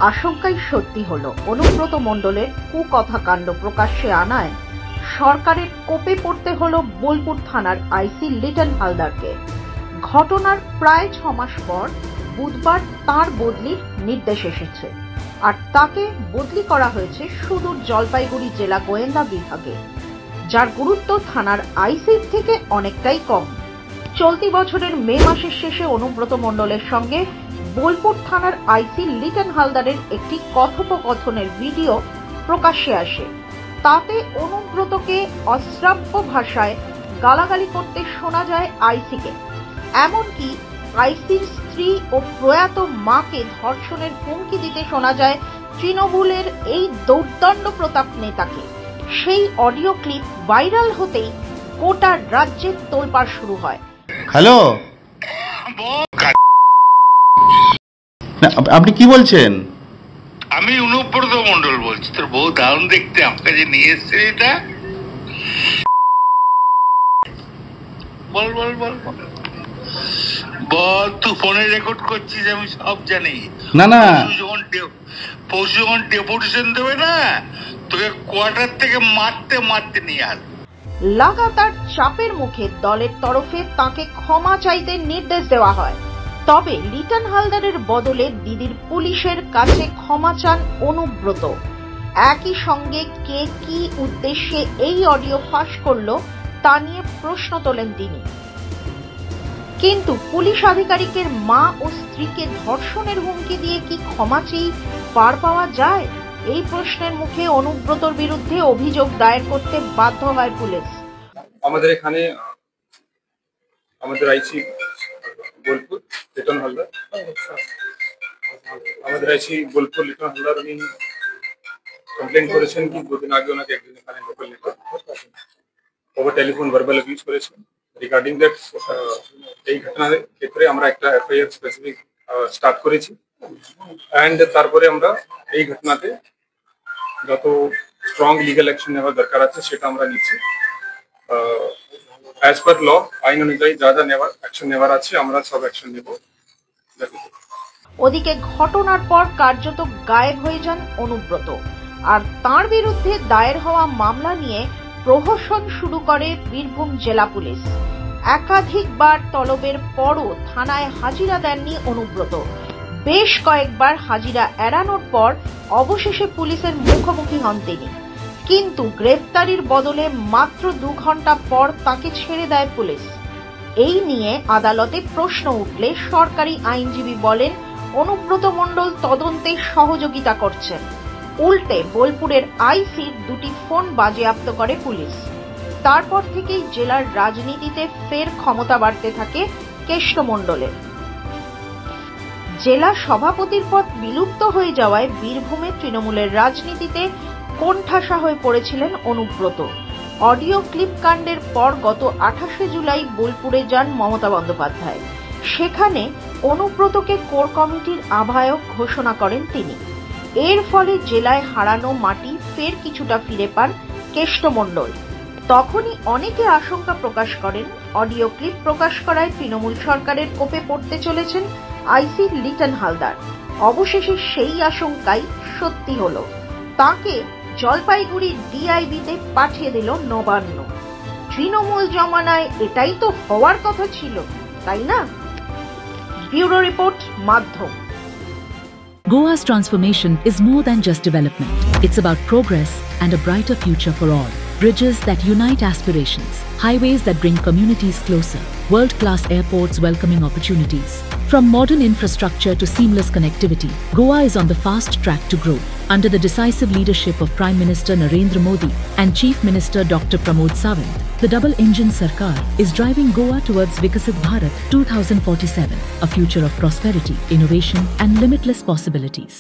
আশঙ্কাই সত্যি হলো। অনুব্রত মণ্ডলের কুকথাকাণ্ড প্রকাশ্যে আনায় সরকারের কোপে পড়তে হলো বোলপুর থানার আইসি লিটন হালদারকে। ঘটনার প্রায় 6 মাস পর বুধবার তার বদলির নির্দেশ এসেছে, আর তাকে বদলি করা হয়েছে সুদূর জলপাইগুড়ি জেলা গোয়েন্দা বিভাগে, যার গুরুত্ব থানার আইসির থেকে অনেকটাই কম। চলতি বছরের মে মাসের শেষে অনুব্রত মণ্ডলের সঙ্গে বোলপুর থানার আইসি লিটন হালদারের একটি কথোপকথনের ভিডিও প্রকাশ্যে আসে। তাতে অনুব্রতকে অশ্রাব্য ভাষায় গালাগালি করতে শোনা যায় আইসিকে। এমনকি আইসির স্ত্রী ও প্রয়াত মাকে ধর্ষণের হুমকি দিতে শোনা যায় তৃণমূলের এই দৌর্দণ্ড প্রতাপ নেতাকে। সেই অডিও ক্লিপ ভাইরাল হতেই গোটা রাজ্যে তোলপাড় শুরু হয়। হ্যালো, আপনি কি বলছেন? আমি অনুব্রত মণ্ডল বলছি। তোর বউ দারুণ দেখতে, আমাকে যে নিয়ে এসছে এটা। বল বল বল বল, তুই ফোনে রেকর্ড করছিস, আমি সব জানি। না না, পরশু যখন ডেপুটেশন দেবে না, তোকে কোয়ার্টার থেকে মারতে মারতে নিয়ে আস। লাগাতার চাপের মুখে দলের তরফে তাকে ক্ষমা চাইতে নির্দেশ দেওয়া হয়। তবে লিটন হালদারের বদলে দিদির পুলিশের কাছে ক্ষমা চান অনুব্রত। একই সঙ্গে কে কি উদ্দেশ্যে এই অডিও ফাঁস করলো তা নিয়ে প্রশ্ন তোলেন তিনি। কিন্তু পুলিশ আধিকারিকের মা ও স্ত্রীকে ধর্ষণের হুমকি দিয়ে কি ক্ষমা চেয়ে পার পাওয়া যায়? এই প্রশ্নের মুখে অনুব্রতর বিরুদ্ধে অভিযোগ দায়ের করতে বাধ্য হয় পুলিশ। আমাদের এখানে আমাদের আইসি বোলপুর লিটন হালদার, উনি কমপ্লেন করেছেন কি 2 দিন আগে ওনাকে একজন এখানে লোকাল নেতা ওভার টেলিফোন ভার্বাল অ্যাবিউজ করেছেন। রিগার্ডিং দ্যাট এই ঘটনার ক্ষেত্রে আমরা একটা এফআইআর স্পেসিফিক স্টার্ট করেছি, অ্যান্ড তারপরে আমরা এই ঘটনাতে যত স্ট্রং লিগ্যাল অ্যাকশন নেওয়ার দরকার আছে সেটা আমরা নিচ্ছি। অ্যাজ পার ল, আইন অনুযায়ী যা যা নেওয়ার অ্যাকশন নেওয়ার আছে আমরা সব অ্যাকশন নেব। ওদিকে ঘটনার পর কার্যত গায়েব হয়ে যান অনুব্রত, আর তার বিরুদ্ধে দায়ের হওয়া মামলা নিয়ে প্রহসন শুরু করে বীরভূম জেলা পুলিশ। একাধিকবার তলবের পরও থানায় হাজিরা দেননি অনুব্রত। বেশ কয়েকবার হাজিরা এড়ানোর পর অবশেষে পুলিশের মুখোমুখি হন তিনি, কিন্তু গ্রেফতারির বদলে মাত্র 2 ঘন্টা পর তাকে ছেড়ে দেয় পুলিশ। এই নিয়ে আদালতে প্রশ্ন উঠলে সরকারি আইনজীবী বলেন অনুব্রত মণ্ডল তদন্তে সহযোগিতা করছেন। উল্টে বোলপুরের আইসির 2টি ফোন বাজেয়াপ্ত করে পুলিশ। তারপর থেকেই জেলার রাজনীতিতে ফের ক্ষমতা বাড়তে থাকে কেষ্ট মণ্ডলের। জেলা সভাপতির পদ বিলুপ্ত হয়ে যাওয়ায় বীরভূমে তৃণমূলের রাজনীতিতে কোণঠাসা হয়ে পড়েছিলেন অনুব্রত। অডিও ক্লিপ কাণ্ডের পর গত 28শে জুলাই বোলপুরে যান মমতা বন্দ্যোপাধ্যায়। সেখানে অনুব্রতকে কোর কমিটির আহ্বায়ক ঘোষণা করেন তিনি। এর ফলে জেলায় হারানো মাটি ফের কিছুটা ফিরে পান কেষ্ট মণ্ডল। তখনই অনেকে আশঙ্কা প্রকাশ করেন অডিও ক্লিপ প্রকাশ করায় তৃণমূল সরকারের কোপে পড়তে চলেছেন আইসি লিটন হালদার। অবশেষে সেই আশঙ্কাই সত্যি হলো। তাকে জলপাইগুড়ি ডিআইবিতে পাঠিয়ে দিল নবান্ন। তৃণমূল জমানায় এটাই তো হওয়ার কথা ছিল, তাই না? ব্যুরো রিপোর্ট, মাধ্যম। Goa's transformation is more than just development. It's about progress and a brighter future for all. Bridges that unite aspirations, highways that bring communities closer, world-class airports welcoming opportunities. From modern infrastructure to seamless connectivity, Goa is on the fast track to grow. Under the decisive leadership of Prime Minister Narendra Modi and Chief Minister Dr. Pramod Sawant, the double-engine Sarkar is driving Goa towards Vikasit Bharat 2047, a future of prosperity, innovation and limitless possibilities.